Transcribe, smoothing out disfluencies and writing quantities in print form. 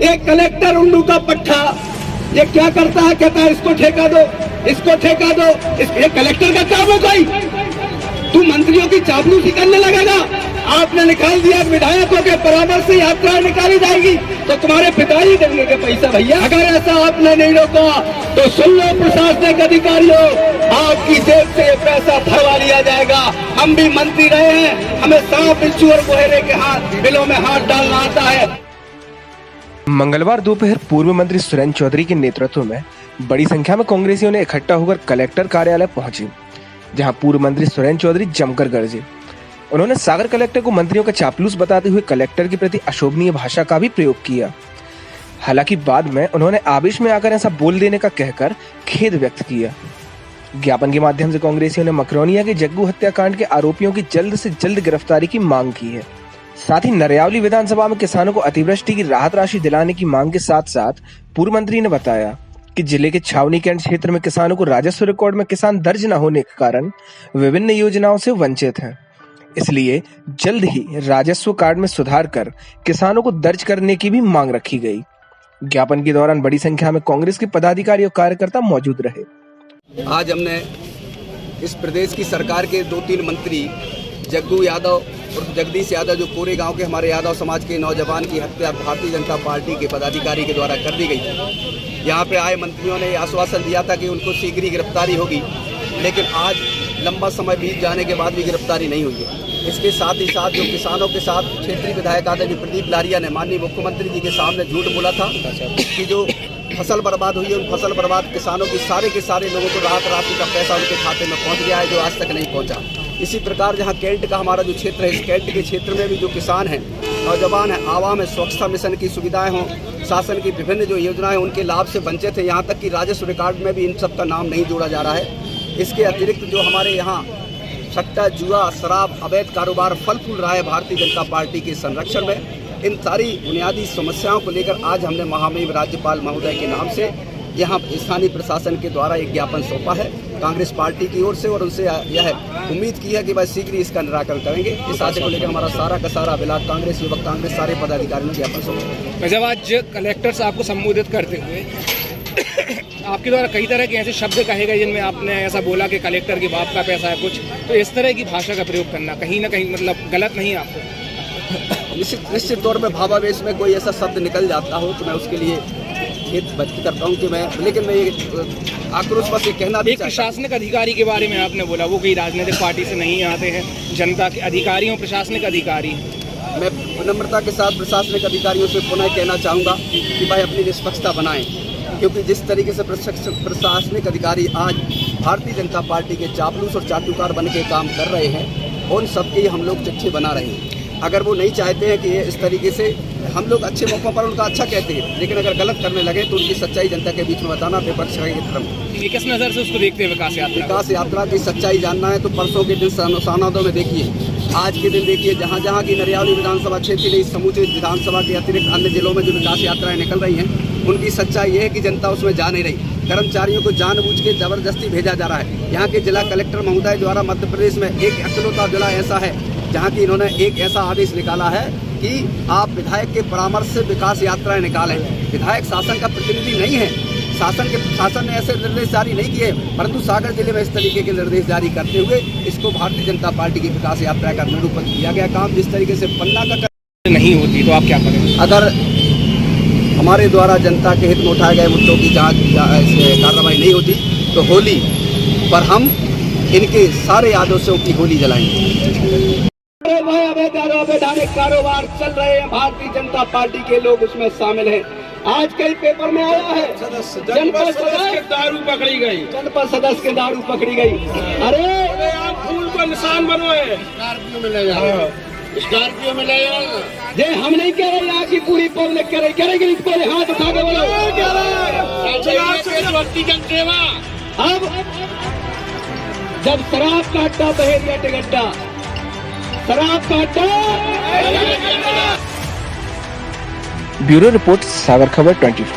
एक कलेक्टर उल्लू का पट्टा ये क्या करता है, कहता है इसको ठेका दो, इसको ठेका दो। ये कलेक्टर का काम है कोई? तू मंत्रियों की चापलूसी करने लगेगा। आपने निकाल दिया विधायकों के परामर्श से यात्रा निकाली जाएगी तो तुम्हारे पिताजी देंगे के पैसा भैया। अगर ऐसा आपने नहीं रोका तो सुन लो प्रशासनिक अधिकारियों, आपकी जेब से पैसा भरवा लिया जाएगा। हम भी मंत्री रहे हैं, हमें सांप बिच्छू और गोहरे के हाथ बिलों में हाथ डालना आता है। मंगलवार दोपहर पूर्व मंत्री सुरेंद्र चौधरी के नेतृत्व में बड़ी संख्या में कांग्रेसियों ने इकट्ठा होकर कलेक्टर कार्यालय पहुंचे, जहां पूर्व मंत्री सुरेंद्र चौधरी जमकर गरजे। उन्होंने सागर कलेक्टर को मंत्रियों का चापलूस बताते हुए कलेक्टर के प्रति अशोभनीय भाषा का भी प्रयोग किया। हालांकि बाद में उन्होंने आवेश में आकर ऐसा बोल देने का कहकर खेद व्यक्त किया। ज्ञापन के माध्यम से कांग्रेसियों ने मकरोनिया के जग्गू हत्याकांड के आरोपियों की जल्द से जल्द गिरफ्तारी की मांग की है। साथ ही नरयावली विधानसभा में किसानों को अतिवृष्टि की राहत राशि दिलाने की मांग के साथ साथ पूर्व मंत्री ने बताया कि जिले के छावनी कैंट क्षेत्र में किसानों को राजस्व रिकॉर्ड में किसान दर्ज न होने के कारण विभिन्न योजनाओं से वंचित हैं। इसलिए जल्द ही राजस्व कार्ड में सुधार कर किसानों को दर्ज करने की भी मांग रखी गई। ज्ञापन के दौरान बड़ी संख्या में कांग्रेस के पदाधिकारी और कार्यकर्ता मौजूद रहे। आज हमने इस प्रदेश की सरकार के 2-3 मंत्री जग्गू यादव और जगदीश यादव, जो कोरे गांव के हमारे यादव समाज के नौजवान की हत्या भारतीय जनता पार्टी के पदाधिकारी के द्वारा कर दी गई थी। यहाँ पे आए मंत्रियों ने आश्वासन दिया था कि उनको शीघ्र ही गिरफ्तारी होगी, लेकिन आज लंबा समय बीत जाने के बाद भी गिरफ्तारी नहीं हुई है। इसके साथ ही साथ जो किसानों के साथ क्षेत्रीय विधायक आदरणीय प्रदीप लारिया ने माननीय मुख्यमंत्री जी के सामने झूठ बोला था कि जो फसल बर्बाद हुई है उन फसल बर्बाद किसानों की सारे के सारे लोगों को राहत राशि का पैसा उनके खाते में पहुंच गया है, जो आज तक नहीं पहुंचा। इसी प्रकार जहां कैंट का हमारा जो क्षेत्र है, इस कैंट के क्षेत्र में भी जो किसान हैं, नौजवान हैं, आवाम है, स्वच्छता मिशन की सुविधाएं हों, शासन की विभिन्न जो योजनाएं उनके लाभ से वंचित है। यहाँ तक कि राजस्व रिकॉर्ड में भी इन सब का नाम नहीं जोड़ा जा रहा है। इसके अतिरिक्त जो हमारे यहाँ सट्टा, जुआ, शराब, अवैध कारोबार फल फूल रहा है भारतीय जनता पार्टी के संरक्षण में, इन सारी बुनियादी समस्याओं को लेकर आज हमने महामहिम राज्यपाल महोदय के नाम से यहाँ स्थानीय प्रशासन के द्वारा एक ज्ञापन सौंपा है कांग्रेस पार्टी की ओर से, और उनसे यह उम्मीद की है कि वह शीघ्र ही इसका निराकरण करेंगे। इस आशय को लेकर हमारा सारा का सारा बिलाट कांग्रेस, युवक कांग्रेस, सारे पदाधिकारियों ने ज्ञापन सौंपा। जब आज कलेक्टर साहब को संबोधित करते हुए आपके द्वारा कई तरह के ऐसे शब्द कहे गए जिनमें आपने ऐसा बोला कि कलेक्टर के बाप का पैसा है कुछ, तो इस तरह की भाषा का प्रयोग करना कहीं ना कहीं मतलब गलत नहीं है आपको? निश्चित तौर पे भावावेश में कोई ऐसा शब्द निकल जाता हो तो मैं उसके लिए खेद व्यक्त करता हूँ कि लेकिन मैं ये आक्रोश बस ये कहना भी, एक प्रशासनिक अधिकारी के बारे में आपने बोला वो कोई राजनीतिक पार्टी से नहीं आते हैं, जनता के अधिकारी और प्रशासनिक अधिकारी। मैं विनम्रता के साथ प्रशासनिक अधिकारियों से पुनः कहना चाहूँगा कि भाई अपनी निष्पक्षता बनाएं, क्योंकि जिस तरीके से प्रशासनिक अधिकारी आज भारतीय जनता पार्टी के चापलूस और चाटुकार बन के काम कर रहे हैं, उन सबके हम लोग चिट्ठी बना रहे हैं। अगर वो नहीं चाहते हैं कि इस तरीके से हम लोग अच्छे मौक़ों पर उनका अच्छा कहते हैं, लेकिन अगर गलत करने लगे तो उनकी सच्चाई जनता के बीच में बताना विपक्ष का एक धर्म। ये किस नज़र से उसको देखते हैं विकास यात्रा की सच्चाई जानना है तो परसों के दिन सानोदों में देखिए, आज के दिन देखिए, जहाँ जहाँ की नरयावली विधानसभा क्षेत्र की समूचे विधानसभा के अतिरिक्त अन्य जिलों में जो विकास यात्राएं निकल रही हैं, उनकी सच्चाई ये है कि जनता उसमें जा नहीं रही। कर्मचारियों को जानबूझ के जबरदस्ती भेजा जा रहा है। यहाँ के जिला कलेक्टर महोदय द्वारा मध्य प्रदेश में एक अकेलौता जिला ऐसा है जहाँ की इन्होंने एक ऐसा आदेश निकाला है कि आप विधायक के परामर्श से विकास यात्राएं निकालें। विधायक शासन का प्रतिनिधि नहीं है, शासन ने ऐसे निर्देश जारी नहीं किए, परंतु सागर जिले में इस तरीके के निर्देश जारी करते हुए इसको भारतीय जनता पार्टी की विकास यात्रा का निरूपण किया गया। काम जिस तरीके से पन्ना का नहीं होती तो आप क्या करेंगे? अगर हमारे द्वारा जनता के हित में उठाए गए मुद्दों की जांच कार्रवाई नहीं होती तो होली पर हम इनके सारे आदर्शों की होली जलाएंगे। अवैधानिक कारोबार चल रहे हैं, भारतीय जनता पार्टी के लोग उसमें शामिल हैं। आज कई पेपर में आया है जनपद सदस्य के दारू पकड़ी गई, जनपद सदस्य के दारू पकड़ी गई। अरे आप फूल को निशान बनो है, स्कॉर्पियो में ले जाओ, स्कॉर्पियो में ले जाओ। ये हम नहीं कह रहे, यहाँ की पूरी पब्लिक कह रही कि इसको हाथ उठा के बोलो। अब जब शराब का अड्डा बहेरिया टिकट्टा, शराब का अड्डा। ब्यूरो रिपोर्ट, सागर खबर 24।